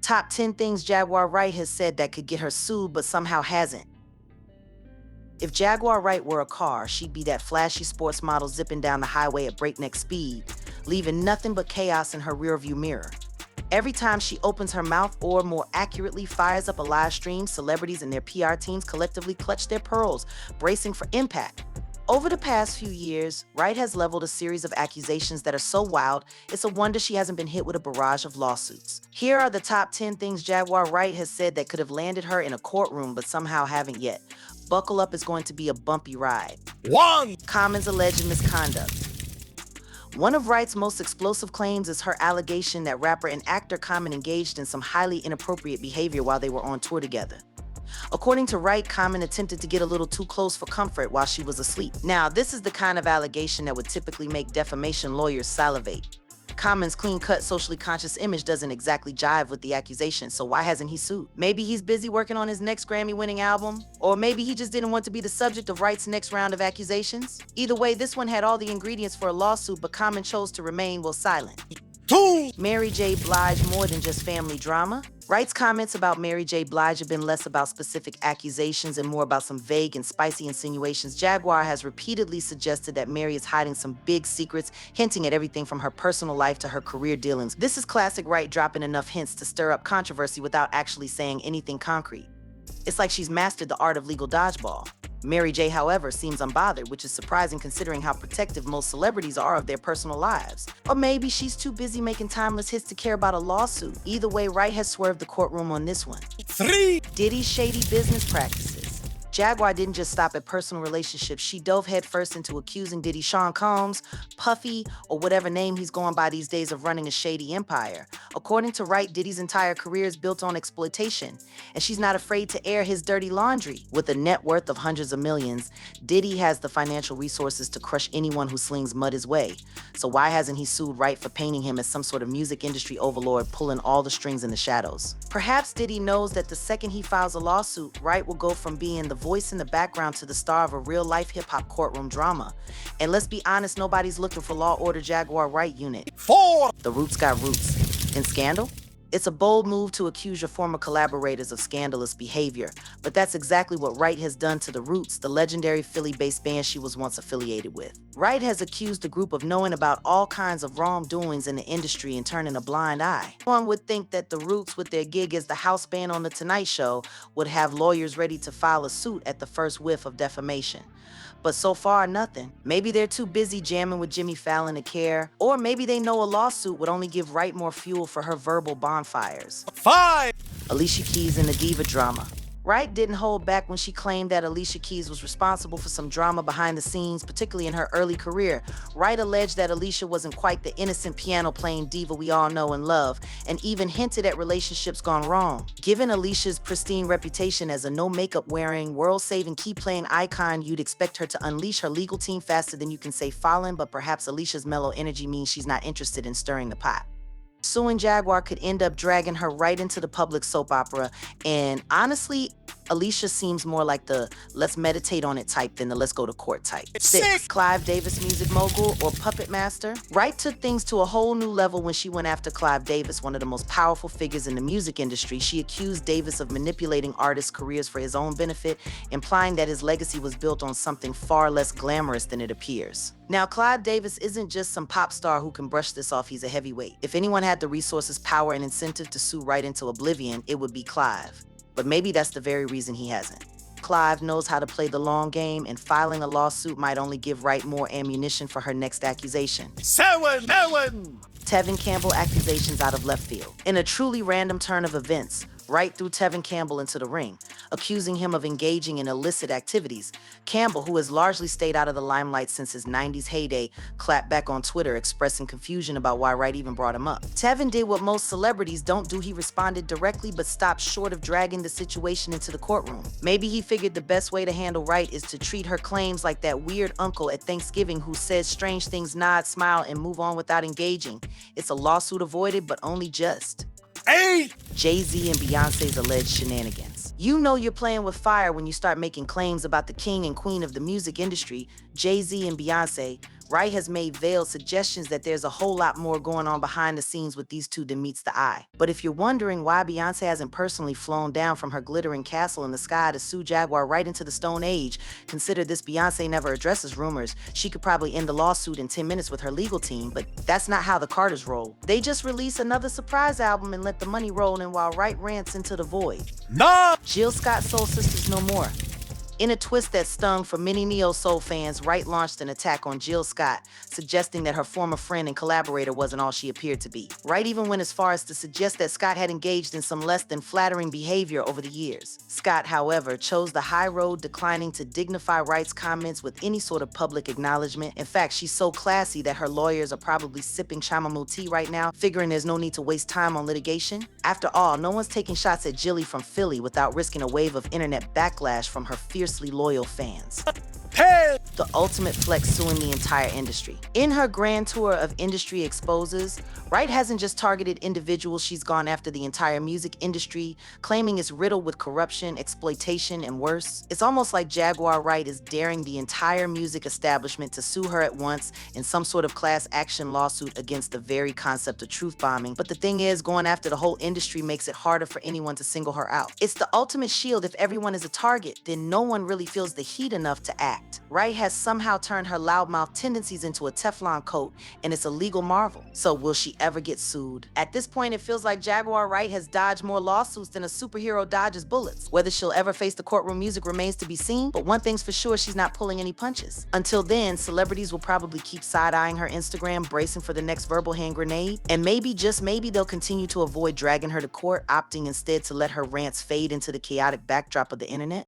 Top 10 things Jaguar Wright has said that could get her sued but somehow hasn't. If Jaguar Wright were a car, she'd be that flashy sports model zipping down the highway at breakneck speed, leaving nothing but chaos in her rearview mirror. Every time she opens her mouth, or more accurately, fires up a live stream, celebrities and their PR teams collectively clutch their pearls, bracing for impact. Over the past few years, Wright has leveled a series of accusations that are so wild, it's a wonder she hasn't been hit with a barrage of lawsuits. Here are the top 10 things Jaguar Wright has said that could have landed her in a courtroom but somehow haven't yet. Buckle up, it's going to be a bumpy ride. 1. Common's alleged misconduct. One of Wright's most explosive claims is her allegation that rapper and actor Common engaged in some highly inappropriate behavior while they were on tour together. According to Wright, Common attempted to get a little too close for comfort while she was asleep. Now, this is the kind of allegation that would typically make defamation lawyers salivate. Common's clean-cut, socially conscious image doesn't exactly jive with the accusation, so why hasn't he sued? Maybe he's busy working on his next Grammy-winning album? Or maybe he just didn't want to be the subject of Wright's next round of accusations? Either way, this one had all the ingredients for a lawsuit, but Common chose to remain, silent. 2. Mary J. Blige more than just family drama? Wright's comments about Mary J. Blige have been less about specific accusations and more about some vague and spicy insinuations. Jaguar has repeatedly suggested that Mary is hiding some big secrets, hinting at everything from her personal life to her career dealings. This is classic Wright dropping enough hints to stir up controversy without actually saying anything concrete. It's like she's mastered the art of legal dodgeball. Mary J., however, seems unbothered, which is surprising considering how protective most celebrities are of their personal lives. Or maybe she's too busy making timeless hits to care about a lawsuit. Either way, Wright has swerved the courtroom on this one. 3. Diddy's shady business practices. Jaguar didn't just stop at personal relationships. She dove headfirst into accusing Diddy Sean Combs, Puffy, or whatever name he's going by these days of running a shady empire. According to Wright, Diddy's entire career is built on exploitation, and she's not afraid to air his dirty laundry. With a net worth of hundreds of millions, Diddy has the financial resources to crush anyone who slings mud his way. So why hasn't he sued Wright for painting him as some sort of music industry overlord pulling all the strings in the shadows? Perhaps Diddy knows that the second he files a lawsuit, Wright will go from being the voice in the background to the star of a real-life hip-hop courtroom drama. And let's be honest, nobody's looking for Law Order Jaguar Wright unit. 4. The Roots got roots. In scandal? It's a bold move to accuse your former collaborators of scandalous behavior, but that's exactly what Wright has done to the Roots, the legendary Philly-based band she was once affiliated with. Wright has accused the group of knowing about all kinds of wrongdoings in the industry and turning a blind eye. One would think that the Roots, with their gig as the house band on The Tonight Show, would have lawyers ready to file a suit at the first whiff of defamation. But so far, nothing. Maybe they're too busy jamming with Jimmy Fallon to care, or maybe they know a lawsuit would only give Wright more fuel for her verbal bonfires. 5. Alicia Keys and the diva drama. Wright didn't hold back when she claimed that Alicia Keys was responsible for some drama behind the scenes, particularly in her early career. Wright alleged that Alicia wasn't quite the innocent piano-playing diva we all know and love, and even hinted at relationships gone wrong. Given Alicia's pristine reputation as a no-makeup-wearing, world-saving, key-playing icon, you'd expect her to unleash her legal team faster than you can say fallen, but perhaps Alicia's mellow energy means she's not interested in stirring the pot. Suing Jaguar could end up dragging her right into the public soap opera, and honestly, Alicia seems more like the let's meditate on it type than the let's go to court type. 6. Clive Davis, music mogul or puppet master. Wright took things to a whole new level when she went after Clive Davis, one of the most powerful figures in the music industry. She accused Davis of manipulating artists' careers for his own benefit, implying that his legacy was built on something far less glamorous than it appears. Now, Clive Davis isn't just some pop star who can brush this off. He's a heavyweight. If anyone had the resources, power, and incentive to sue Wright into oblivion, it would be Clive. But maybe that's the very reason he hasn't. Clive knows how to play the long game, and filing a lawsuit might only give Wright more ammunition for her next accusation. 7. Tevin Campbell accusations out of left field. In a truly random turn of events, Wright threw Tevin Campbell into the ring, accusing him of engaging in illicit activities. Campbell, who has largely stayed out of the limelight since his 90s heyday, clapped back on Twitter, expressing confusion about why Wright even brought him up. Tevin did what most celebrities don't do. He responded directly, but stopped short of dragging the situation into the courtroom. Maybe he figured the best way to handle Wright is to treat her claims like that weird uncle at Thanksgiving who says strange things, nod, smile, and move on without engaging. It's a lawsuit avoided, but only just. 8. Jay-Z and Beyonce's alleged shenanigans. You know you're playing with fire when you start making claims about the king and queen of the music industry, Jay-Z and Beyonce. Wright has made veiled suggestions that there's a whole lot more going on behind the scenes with these two than meets the eye. But if you're wondering why Beyonce hasn't personally flown down from her glittering castle in the sky to sue Jaguar right into the Stone Age, consider this: Beyonce never addresses rumors. She could probably end the lawsuit in 10 minutes with her legal team, but that's not how the Carters roll. They just release another surprise album and let the money roll in while Wright rants into the void. Nah. Jill Scott Soul Sisters no more. In a twist that stung for many neo-soul fans, Wright launched an attack on Jill Scott, suggesting that her former friend and collaborator wasn't all she appeared to be. Wright even went as far as to suggest that Scott had engaged in some less than flattering behavior over the years. Scott, however, chose the high road, declining to dignify Wright's comments with any sort of public acknowledgement. In fact, she's so classy that her lawyers are probably sipping chamomile tea right now, figuring there's no need to waste time on litigation. After all, no one's taking shots at Jilly from Philly without risking a wave of internet backlash from her fiercely loyal fans. Hey. The ultimate flex suing the entire industry. In her grand tour of industry exposes, Wright hasn't just targeted individuals, she's gone after the entire music industry, claiming it's riddled with corruption, exploitation, and worse. It's almost like Jaguar Wright is daring the entire music establishment to sue her at once in some sort of class action lawsuit against the very concept of truth bombing. But the thing is, going after the whole industry makes it harder for anyone to single her out. It's the ultimate shield. If everyone is a target, then no one really feels the heat enough to act. Wright has somehow turned her loudmouth tendencies into a Teflon coat, and it's a legal marvel. So will she ever get sued? At this point, it feels like Jaguar Wright has dodged more lawsuits than a superhero dodges bullets. Whether she'll ever face the courtroom music remains to be seen, but one thing's for sure, she's not pulling any punches. Until then, celebrities will probably keep side-eyeing her Instagram, bracing for the next verbal hand grenade, and maybe, just maybe, they'll continue to avoid dragging her to court, opting instead to let her rants fade into the chaotic backdrop of the internet.